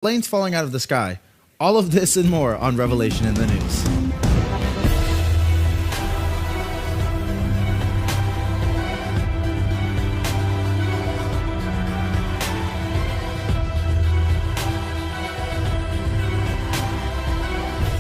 Planes falling out of the sky. All of this and more on Revelation in the News.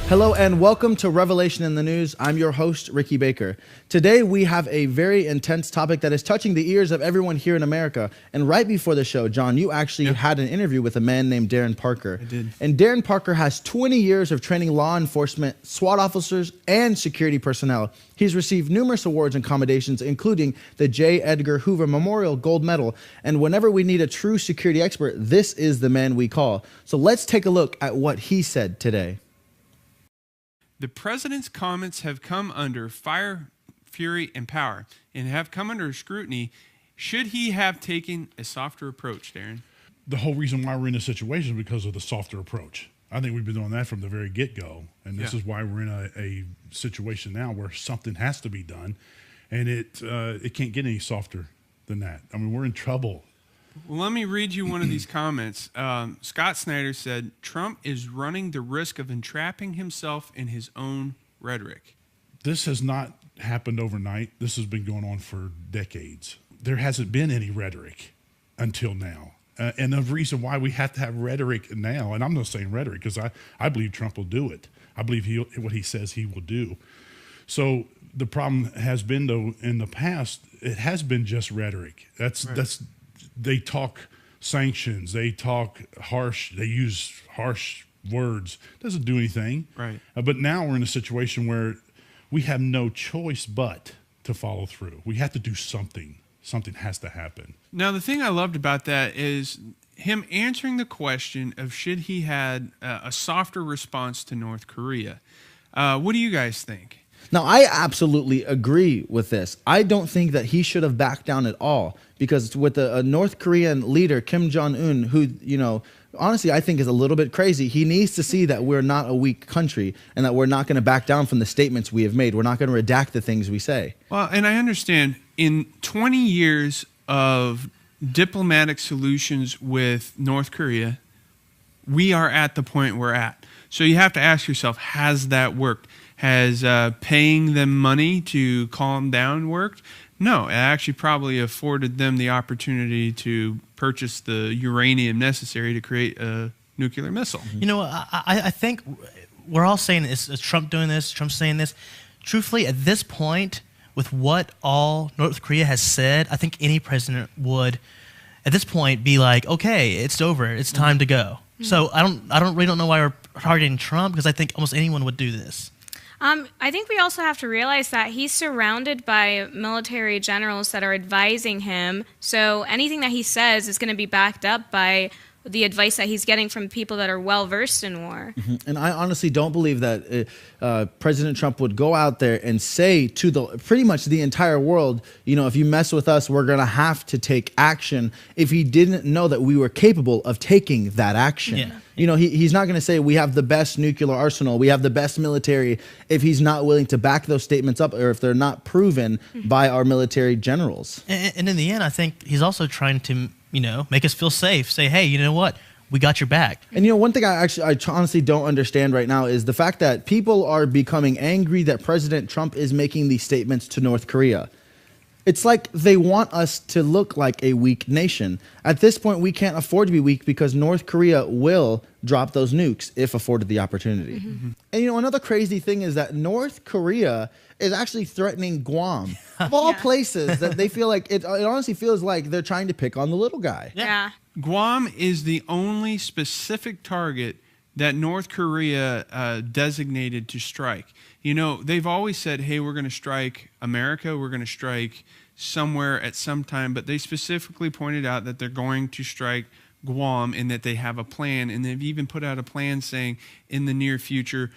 Hello and welcome to Revelation in the News. I'm your host, Ricky Bakker. Today we have a very intense topic that is touching the ears of everyone here in America. And right before the show, John, you actually had an interview with a man named Darren Parker. I did. And Darren Parker has 20 years of training law enforcement, SWAT officers, and security personnel. He's received numerous awards and commendations, including the J. Edgar Hoover Memorial Gold Medal. And whenever we need a true security expert, this is the man we call. So let's take a look at what he said today. The president's comments have come under fire, fury, and power, and have come under scrutiny. Should he have taken a softer approach, Darren? The whole reason why we're in this situation is because of the softer approach. I think we've been doing that from the very get-go, and this is why we're in a situation now where something has to be done, and it can't get any softer than that. I mean, we're in trouble. Well, let me read you one of these comments. Scott Snyder said, Trump is running the risk of entrapping himself in his own rhetoric. This has not happened overnight. This has been going on for decades. There hasn't been any rhetoric until now. And the reason why we have to have rhetoric now, and I'm not saying rhetoric because I believe Trump will do it. I believe what he says he will do. So the problem has been, though, in the past, it has been just rhetoric. They talk sanctions. They talk harsh. They use harsh words. Doesn't do anything. Right. But now we're in a situation where we have no choice but to follow through. We have to do something. Something has to happen. Now, the thing I loved about that is him answering the question of should he had a softer response to North Korea. What do you guys think? Now, I absolutely agree with this. I don't think that he should have backed down at all because with a North Korean leader, Kim Jong-un, who, honestly, I think is a little bit crazy. He needs to see that we're not a weak country and that we're not going to back down from the statements we have made. We're not going to redact the things we say. Well, and I understand in 20 years of diplomatic solutions with North Korea, we are at the point we're at. So you have to ask yourself, has that worked? Has paying them money to calm down worked? No, it actually probably afforded them the opportunity to purchase the uranium necessary to create a nuclear missile. You know, I think we're all saying, is Trump doing this? Trump's saying this? Truthfully, at this point, with what all North Korea has said, I think any president would, at this point, be like, okay, it's over. It's time to go. So I really don't know why we're targeting Trump, because I think almost anyone would do this. I think we also have to realize that he's surrounded by military generals that are advising him. So anything that he says is going to be backed up by the advice that he's getting from people that are well-versed in war. And I honestly don't believe that President Trump would go out there and say to pretty much the entire world, if you mess with us, we're going to have to take action, if he didn't know that we were capable of taking that action. Yeah. He's not going to say we have the best nuclear arsenal, we have the best military, if he's not willing to back those statements up or if they're not proven by our military generals. And in the end, I think he's also trying to make us feel safe. Say, hey, you know what? We got your back. And one thing I honestly don't understand right now is the fact that people are becoming angry that President Trump is making these statements to North Korea. It's like they want us to look like a weak nation. At this point, we can't afford to be weak because North Korea will drop those nukes if afforded the opportunity. And another crazy thing is that North Korea is actually threatening Guam. Of all places that they feel like, it honestly feels like they're trying to pick on the little guy. Yeah. Guam is the only specific target that North Korea designated to strike. They've always said, hey, we're going to strike America, we're going to strike somewhere at some time, but they specifically pointed out that they're going to strike Guam and that they have a plan, and they've even put out a plan saying in the near future,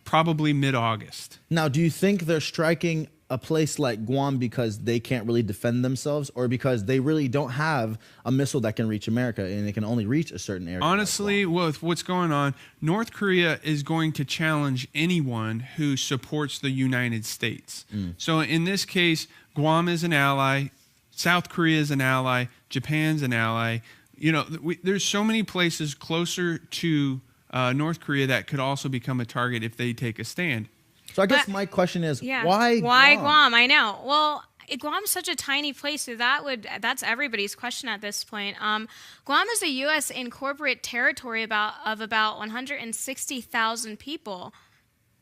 probably mid-August. Now, do you think they're striking a place like Guam because they can't really defend themselves, or because they really don't have a missile that can reach America and it can only reach a certain area? Honestly, with what's going on, North Korea is going to challenge anyone who supports the United States. So in this case, Guam is an ally, South Korea is an ally, Japan's an ally. There's so many places closer to North Korea that could also become a target if they take a stand. So I guess my question is, Yeah. why Guam? I know. Well, Guam's such a tiny place, so that's everybody's question at this point. Guam is a U.S. incorporate territory of about 160,000 people.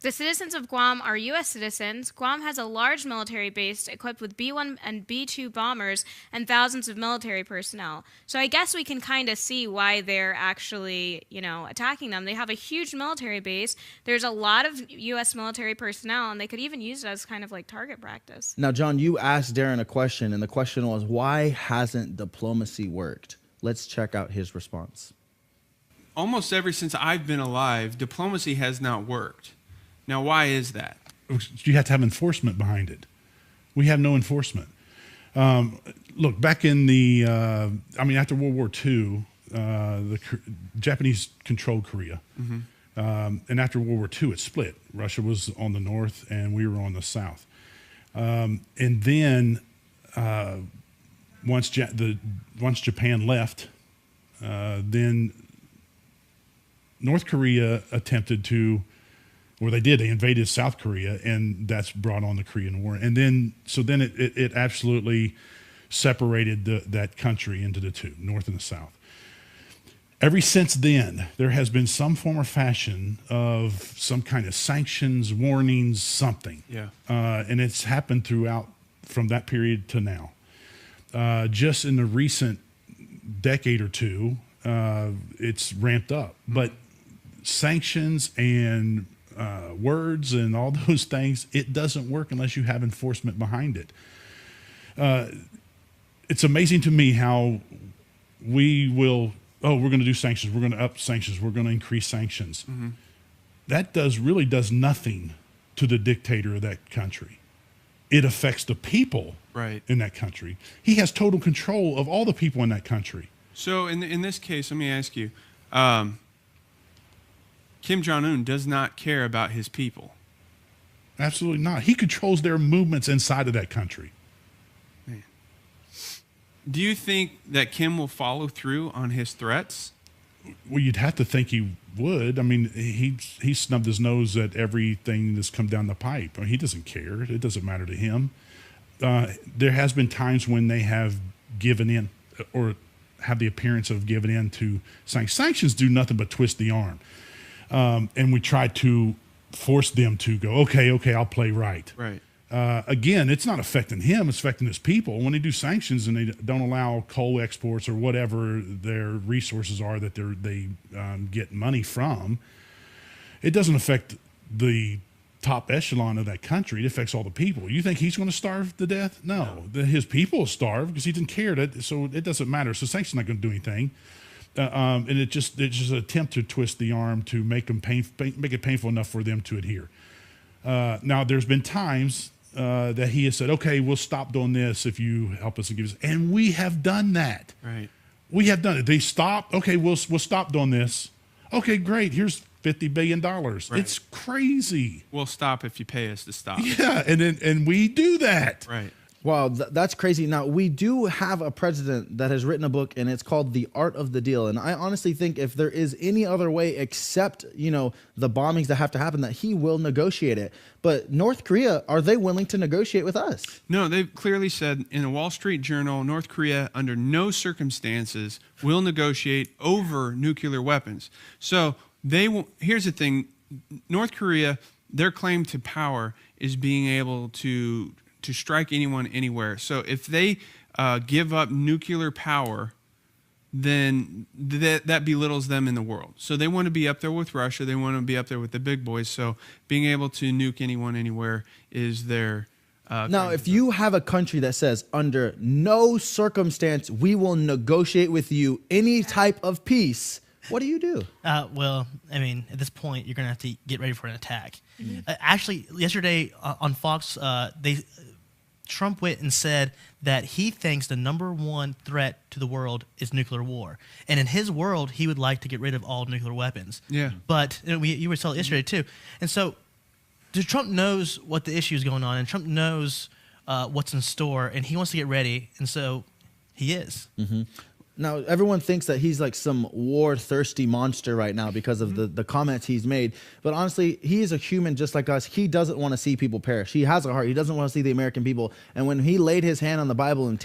The citizens of Guam are U.S. citizens. Guam has a large military base equipped with B-1 and B-2 bombers and thousands of military personnel. So I guess we can kind of see why they're actually, attacking them. They have a huge military base. There's a lot of U.S. military personnel, and they could even use it as kind of like target practice. Now, John, you asked Darren a question, and the question was, why hasn't diplomacy worked? Let's check out his response. Almost ever since I've been alive, diplomacy has not worked. Now, why is that? You have to have enforcement behind it. We have no enforcement. Look, back in after World War II, the Japanese controlled Korea. And after World War II, it split. Russia was on the north and we were on the south. And then once Japan left, then North Korea attempted to, they invaded South Korea, and that's brought on the Korean War. And then it absolutely separated that country into the two, North and the South. Ever since then, there has been some form or fashion of some kind of sanctions, warnings, something. Yeah. And it's happened throughout from that period to now. Just in the recent decade or two, it's ramped up. But sanctions and words and all those things, it doesn't work unless you have enforcement behind it. It's amazing to me how we're going to do sanctions, we're going to up sanctions, we're going to increase sanctions. That really does nothing to the dictator of that country. It affects the people in that country. He has total control of all the people in that country. So in this case, let me ask you, Kim Jong-un does not care about his people. Absolutely not. He controls their movements inside of that country. Man. Do you think that Kim will follow through on his threats? Well, you'd have to think he would. I mean, he snubbed his nose at everything that's come down the pipe. I mean, he doesn't care. It doesn't matter to him. There has been times when they have given in or have the appearance of giving in to sanctions. Sanctions do nothing but twist the arm. And we try to force them to go, okay, I'll play right. Right. Again, it's not affecting him, it's affecting his people. When they do sanctions and they don't allow coal exports or whatever their resources are that they get money from, it doesn't affect the top echelon of that country. It affects all the people. You think he's going to starve to death? No. His people will starve because he didn't care. So it doesn't matter. So sanctions not going to do anything. And it's just an attempt to twist the arm to make it painful enough for them to adhere. Now, there's been times that he has said, okay, we'll stop doing this if you help us and give us. And we have done that. Right. We have done it. They stopped. Okay, we'll stop doing this. Okay, great. Here's $50 billion. Right. It's crazy. We'll stop if you pay us to stop. Yeah, and we do that. Right. Wow, that's crazy. Now, we do have a president that has written a book, and it's called The Art of the Deal. And I honestly think if there is any other way except, the bombings that have to happen, that he will negotiate it. But North Korea, are they willing to negotiate with us? No, they've clearly said in a Wall Street Journal, North Korea, under no circumstances, will negotiate over nuclear weapons. So here's the thing. North Korea, their claim to power is being able to strike anyone anywhere. So if they give up nuclear power, then that belittles them in the world. So they want to be up there with Russia. They want to be up there with the big boys. So being able to nuke anyone anywhere is their now, if you have a country that says under no circumstance we will negotiate with you any type of peace, what do you do? Well, I mean, at this point, you're going to have to get ready for an attack. Actually, yesterday on Fox, Trump went and said that he thinks the number one threat to the world is nuclear war. And in his world, he would like to get rid of all nuclear weapons. Yeah. But you were told yesterday, too. And so Trump knows what the issue is going on, and Trump knows what's in store, and he wants to get ready. And so he is. Mm-hmm. Now, everyone thinks that he's like some war-thirsty monster right now because of the comments he's made. But honestly, he is a human just like us. He doesn't want to see people perish. He has a heart. He doesn't want to see the American people. And when he laid his hand on the Bible and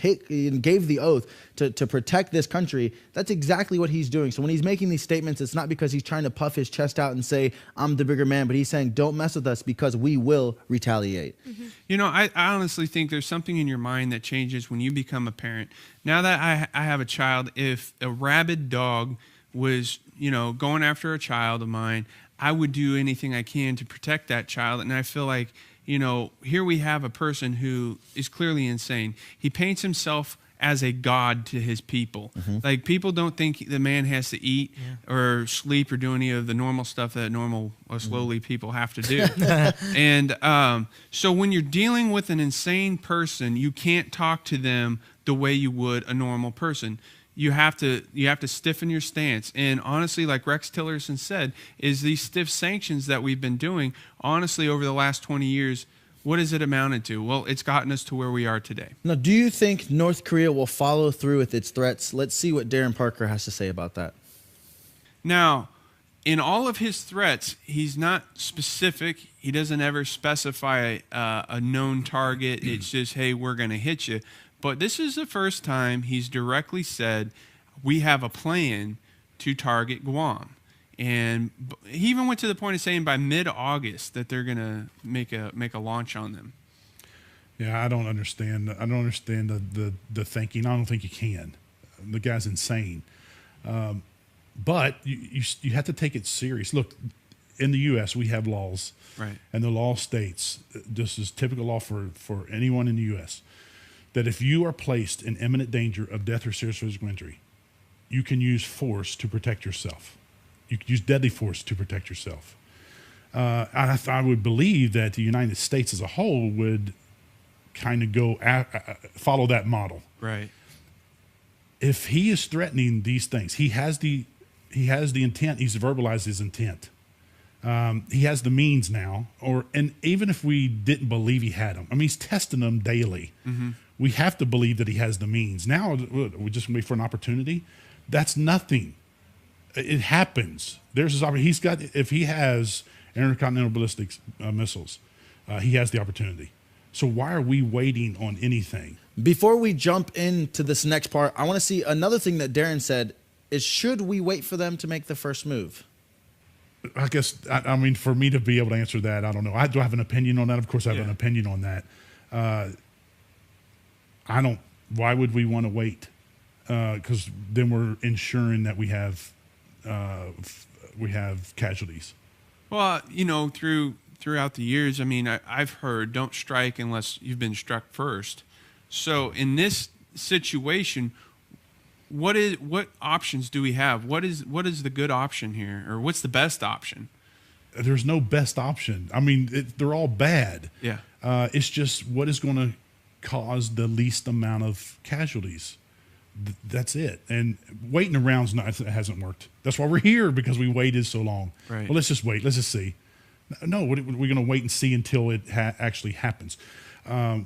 gave the oath to protect this country, that's exactly what he's doing. So when he's making these statements, it's not because he's trying to puff his chest out and say, I'm the bigger man, but he's saying, don't mess with us because we will retaliate. You know, I honestly think there's something in your mind that changes when you become a parent. Now that I have a child, if a rabid dog was, you know, going after a child of mine, I would do anything I can to protect that child. And I feel like, you know, here we have a person who is clearly insane. He paints himself as a god to his people. Like, people don't think the man has to eat or sleep or do any of the normal stuff that normal or slowly people have to do. And so when you're dealing with an insane person, you can't talk to them the way you would a normal person. You have to stiffen your stance. And honestly, like Rex Tillerson said, is these stiff sanctions that we've been doing, honestly, over the last 20 years, what has it amounted to? Well, it's gotten us to where we are today. Now, do you think North Korea will follow through with its threats? Let's see what Darren Parker has to say about that. Now, in all of his threats, he's not specific. He doesn't ever specify a known target. It's just, hey, we're going to hit you. But this is the first time he's directly said, we have a plan to target Guam. And he even went to the point of saying by mid-August that they're going to make a launch on them. Yeah, I don't understand. I don't understand the thinking. I don't think you can. The guy's insane. But you have to take it serious. Look, in the U.S., we have laws. Right. And the law states, this is typical law for anyone in the U.S., that if you are placed in imminent danger of death or serious physical injury, you can use force to protect yourself. You can use deadly force to protect yourself. I would believe that the United States as a whole would kind of follow that model. Right. If he is threatening these things, he has the intent. He's verbalized his intent. He has the means now, and even if we didn't believe he had them, I mean, he's testing them daily. We have to believe that he has the means. Now we just wait for an opportunity. That's nothing. It happens. There's his opportunity. If he has intercontinental ballistic missiles, he has the opportunity. So why are we waiting on anything? Before we jump into this next part, I want to see another thing that Darren said is, should we wait for them to make the first move? I guess, I mean, for me to be able to answer that, I don't know. Do I have an opinion on that? Of course I have an opinion on that. Why would we want to wait? Because then we're ensuring that we have casualties. Well, you know, throughout the years, I mean, I've heard don't strike unless you've been struck first. So in this situation, what options do we have? What is the good option here, or what's the best option? There's no best option. I mean, they're all bad. Yeah. It's just what is going to cause the least amount of casualties. That's it. And waiting around hasn't worked. That's why we're here, because we waited so long. Right. Well, let's just wait. Let's just see. No, we're going to wait and see until it actually happens.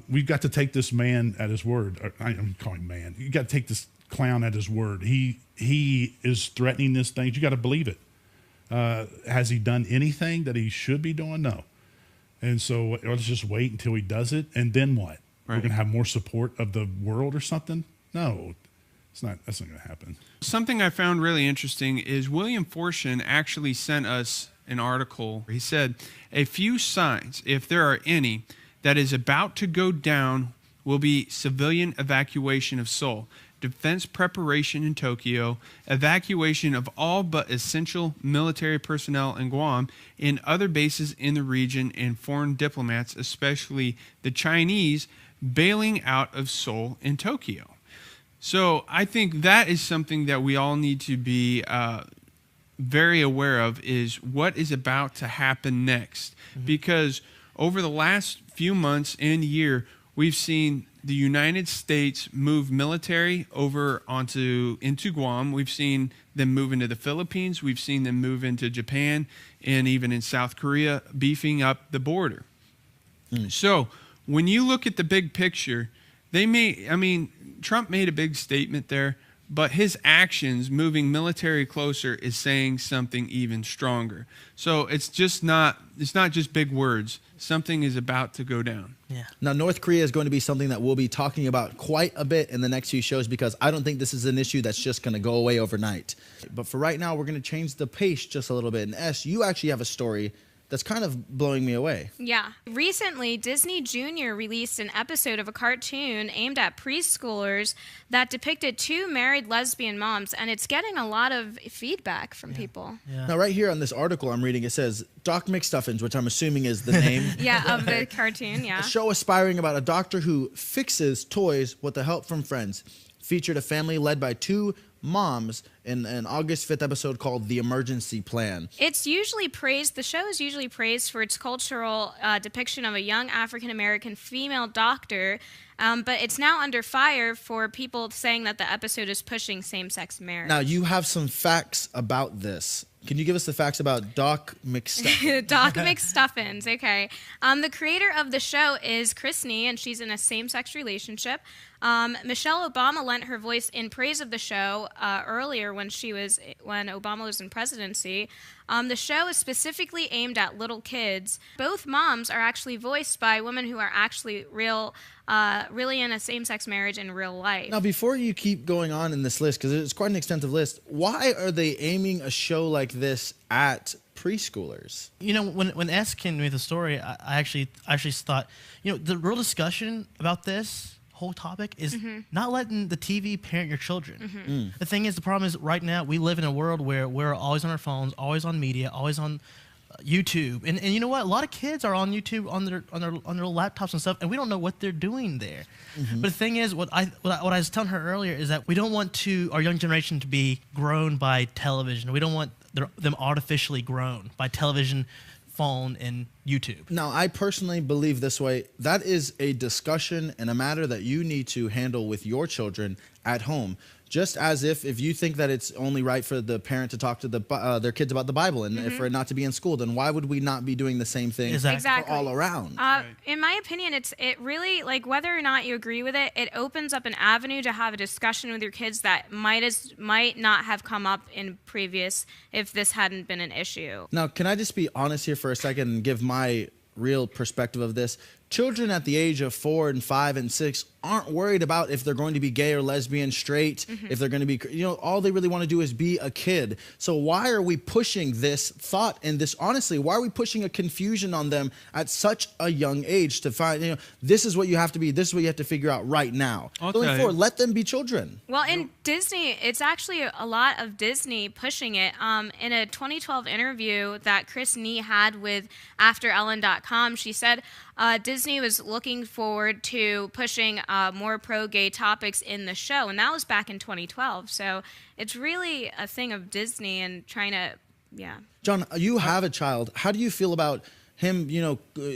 We've got to take this man at his word. I'm calling him man. You got to take this clown at his word. He is threatening this thing. You got to believe it. Has he done anything that he should be doing? No. And so let's just wait until he does it. And then what? Right. We're going to have more support of the world or something? No. That's not going to happen. Something I found really interesting is William Fortune actually sent us an article. He said, a few signs, if there are any, that is about to go down will be civilian evacuation of Seoul, defense preparation in Tokyo, evacuation of all but essential military personnel in Guam and other bases in the region, and foreign diplomats, especially the Chinese, bailing out of Seoul and Tokyo. So I think that is something that we all need to be very aware of, is what is about to happen next. Because over the last few months and year, we've seen the United States move military over into Guam. We've seen them move into the Philippines. We've seen them move into Japan, and even in South Korea, beefing up the border. So when you look at the big picture, Trump made a big statement there, but his actions moving military closer is saying something even stronger. So it's not just big words. Something is about to go down. Yeah. Now, North Korea is going to be something that we'll be talking about quite a bit in the next few shows because I don't think this is an issue that's just going to go away overnight. But for right now, we're going to change the pace just a little bit. And S, you actually have a story that's kind of blowing me away. Yeah. Recently, Disney Junior released an episode of a cartoon aimed at preschoolers that depicted two married lesbian moms, and it's getting a lot of feedback from people. Yeah. Now, right here on this article I'm reading, it says Doc McStuffins, which I'm assuming is the name. Yeah, of the cartoon, yeah. A show aspiring about a doctor who fixes toys with the help from friends. Featured a family led by two moms in an August 5th episode called The Emergency Plan. It's usually praised, the show is usually praised for its cultural depiction of a young African-American female doctor, but it's now under fire for people saying that the episode is pushing same-sex marriage. Now, you have some facts about this. Can you give us the facts about Doc McStuffins? Doc McStuffins, okay. The creator of the show is Chris Nee, and she's in a same-sex relationship. Michelle Obama lent her voice in praise of the show earlier when Obama was in presidency. The show is specifically aimed at little kids. Both moms are actually voiced by women who are actually really in a same-sex marriage in real life. Now, before you keep going on in this list, because it's quite an extensive list, why are they aiming a show like this at preschoolers? You know, when S came to me with the story, I actually thought, you know, the real discussion about this whole topic is not letting the TV parent your children. The thing is, the problem is right now we live in a world where we're always on our phones, always on media, always on YouTube, and you know what? A lot of kids are on YouTube on their laptops and stuff, and we don't know what they're doing there. But the thing is, what I was telling her earlier is that we don't want our young generation to be grown by television. We don't want them artificially grown by television, phone, and YouTube. Now, I personally believe this way. That is a discussion and a matter that you need to handle with your children at home. Just as if you think that it's only right for the parent to talk to their kids about the Bible and for it not to be in school, then why would we not be doing the same thing Exactly. all around? In my opinion, it really, like, whether or not you agree with it, it opens up an avenue to have a discussion with your kids that might not have come up in previous if this hadn't been an issue. Now, can I just be honest here for a second and give my real perspective of this? Children at the age of 4 and 5 and 6 aren't worried about if they're going to be gay or lesbian, straight, if they're going to be, all they really want to do is be a kid. So why are we pushing this thought and this, honestly, why are we pushing a confusion on them at such a young age to find, this is what you have to be, this is what you have to figure out right now. Going forward, let them be children. Well, in Disney, it's actually a lot of Disney pushing it. In a 2012 interview that Chris Nee had with AfterEllen.com, she said Disney was looking forward to pushing more pro-gay topics in the show, and that was back in 2012. So it's really a thing of Disney and trying to, John, you have a child. How do you feel about him,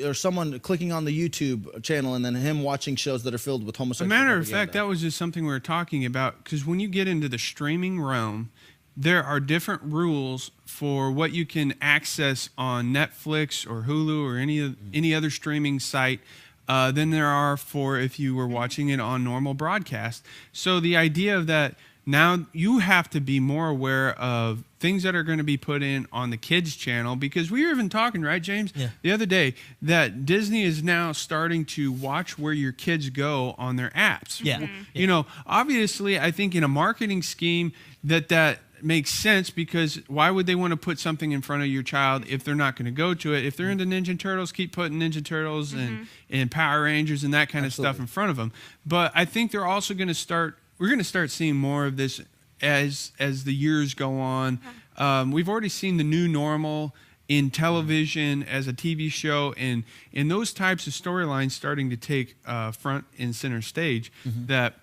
or someone clicking on the YouTube channel and then him watching shows that are filled with homosexual As a matter of propaganda? fact, that was just something we were talking about, because when you get into the streaming realm, there are different rules for what you can access on Netflix or Hulu or any other streaming site than there are for if you were watching it on normal broadcast. So the idea of that, now you have to be more aware of things that are going to be put in on the kids channel, because we were even talking, right, James, the other day, that Disney is now starting to watch where your kids go on their apps. Obviously, I think in a marketing scheme that makes sense, because why would they want to put something in front of your child if they're not going to go to it? If they're into Ninja Turtles, keep putting Ninja Turtles and Power Rangers and that kind of stuff in front of them. But I think they're also going to start, we're going to start seeing more of this as the years go on. We've already seen the new normal in television as a TV show, and in those types of storylines starting to take front and center stage, that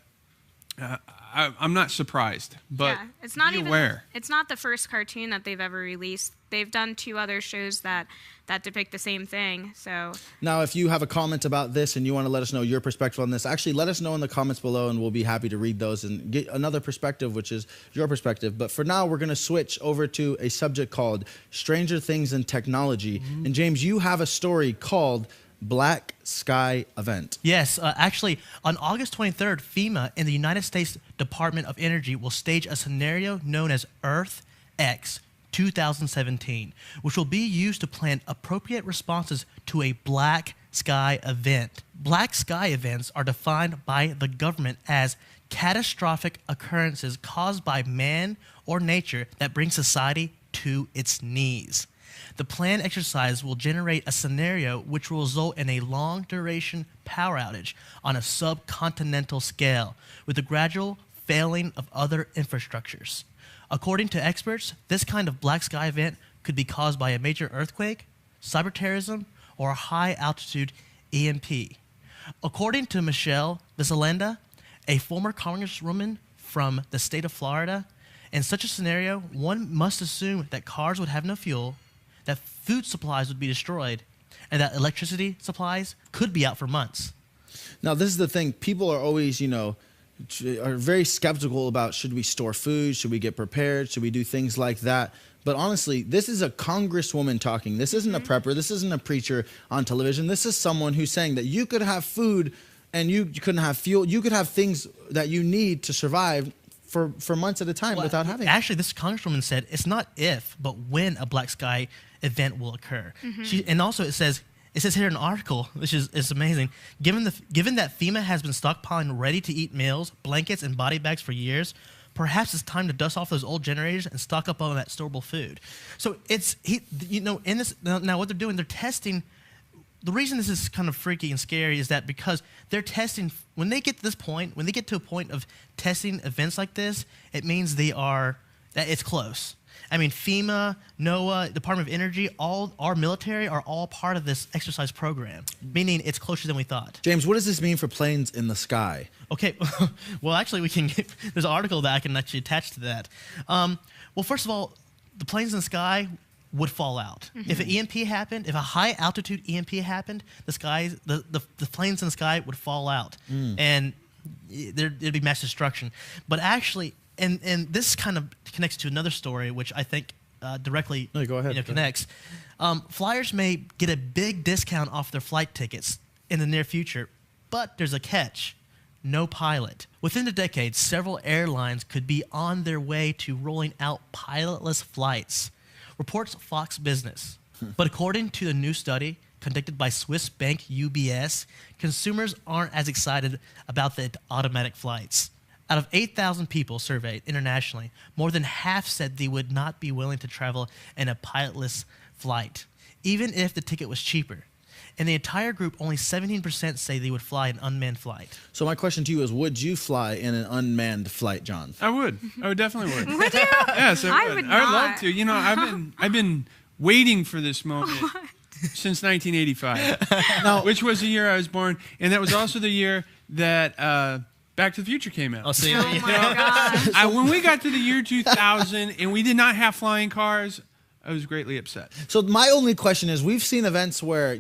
I'm not surprised, but it's not be even aware. It's not the first cartoon that they've ever released. They've done 2 other shows that depict the same thing. So now, if you have a comment about this and you want to let us know your perspective on this, actually let us know in the comments below, and we'll be happy to read those and get another perspective, which is your perspective. But for now, we're going to switch over to a subject called Stranger Things and Technology. And James, you have a story called black sky event. Yes, actually, on August 23rd, FEMA and the United States Department of Energy will stage a scenario known as Earth X 2017, which will be used to plan appropriate responses to a black sky event. Black sky events are defined by the government as catastrophic occurrences caused by man or nature that bring society to its knees. The planned exercise will generate a scenario which will result in a long-duration power outage on a subcontinental scale with the gradual failing of other infrastructures. According to experts, this kind of black sky event could be caused by a major earthquake, cyber terrorism, or a high-altitude EMP. According to Michelle Visalenda, a former congresswoman from the state of Florida, in such a scenario, one must assume that cars would have no fuel, that food supplies would be destroyed, and that electricity supplies could be out for months. Now, this is the thing. People are always, are very skeptical about should we store food? Should we get prepared? Should we do things like that? But honestly, this is a congresswoman talking. This isn't a prepper. This isn't a preacher on television. This is someone who's saying that you could have food and you couldn't have fuel. You could have things that you need to survive for months at a time without having. Actually, this congresswoman said it's not if, but when a black sky event will occur. And also it says here in an article, which is amazing. Given that FEMA has been stockpiling ready-to-eat meals, blankets, and body bags for years, perhaps it's time to dust off those old generators and stock up on that storable food. So in this now what they're doing, they're testing. The reason this is kind of freaky and scary is that because they're testing, when they get to this point, when they get to a point of testing events like this, it means that it's close. I mean, FEMA, NOAA, Department of Energy, all our military are all part of this exercise program, meaning it's closer than we thought. James, what does this mean for planes in the sky? Okay, well, actually, there's an article that I can actually attach to that. Well, first of all, the planes in the sky would fall out. If an EMP happened, if a high altitude EMP happened, the planes in the sky would fall out, and there'd be mass destruction. But actually, and this kind of connects to another story, which I think directly connects. Flyers may get a big discount off their flight tickets in the near future, but there's a catch: no pilot. Within the decade, several airlines could be on their way to rolling out pilotless flights, reports Fox Business. But according to a new study conducted by Swiss bank UBS, consumers aren't as excited about the automatic flights. Out of 8,000 people surveyed internationally, more than half said they would not be willing to travel in a pilotless flight, even if the ticket was cheaper. In the entire group, only 17% say they would fly an unmanned flight. So my question to you is, would you fly in an unmanned flight, John? I would. I would definitely would. Would you? Yes, I would. would I would love not. to. You know, I've been waiting for this moment since 1985, which was the year I was born, and that was also the year that Back to the Future came out. I'll see. Oh my gosh. When we got to the year 2000 and we did not have flying cars, I was greatly upset. So my only question is, we've seen events where,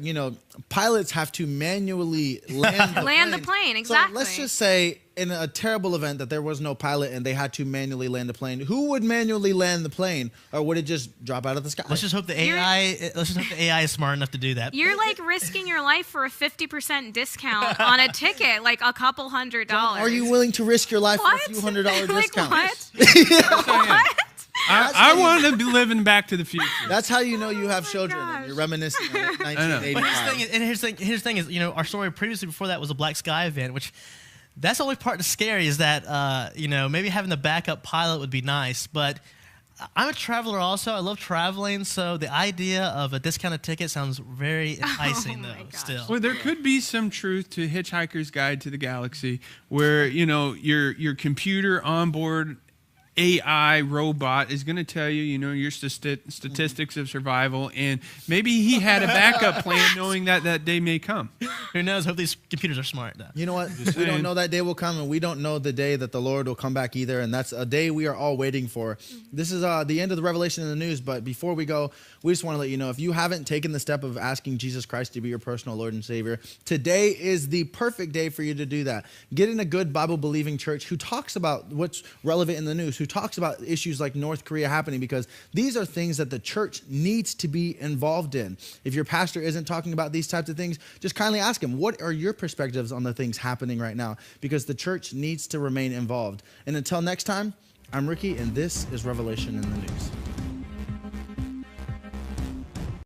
pilots have to manually land Land the plane, exactly. So let's just say in a terrible event that there was no pilot and they had to manually land the plane. Who would manually land the plane, or would it just drop out of the sky? Let's just hope the AI is smart enough to do that. You're like risking your life for a 50% discount on a ticket, like a couple $100. Are you willing to risk your life What? for a few $100 Like discount? what? What? I want to be living Back to the Future. That's how you know you have children. gosh. And you're reminiscing of But 1985. here's the thing is, our story previously before that was a black sky event, which that's the only part that's scary is that, maybe having the backup pilot would be nice. But I'm a traveler also. I love traveling. So the idea of a discounted ticket sounds very enticing, my though, gosh. still. Well, there could be some truth to Hitchhiker's Guide to the Galaxy, where your computer onboard AI robot is going to tell you, your statistics of survival, and maybe he had a backup plan knowing that day may come. Who knows? Hope these computers are smart, though. You know what? We don't know that day will come, and we don't know the day that the Lord will come back either, and that's a day we are all waiting for. This is the end of the revelation in the news, but before we go, we just want to let you know, if you haven't taken the step of asking Jesus Christ to be your personal Lord and Savior, today is the perfect day for you to do that. Get in a good Bible-believing church who talks about what's relevant in the news, who talks about issues like North Korea happening, because these are things that the church needs to be involved in. If your pastor isn't talking about these types of things, just kindly ask him, what are your perspectives on the things happening right now? Because the church needs to remain involved. And until next time, I'm Ricky, and this is Revelation in the News.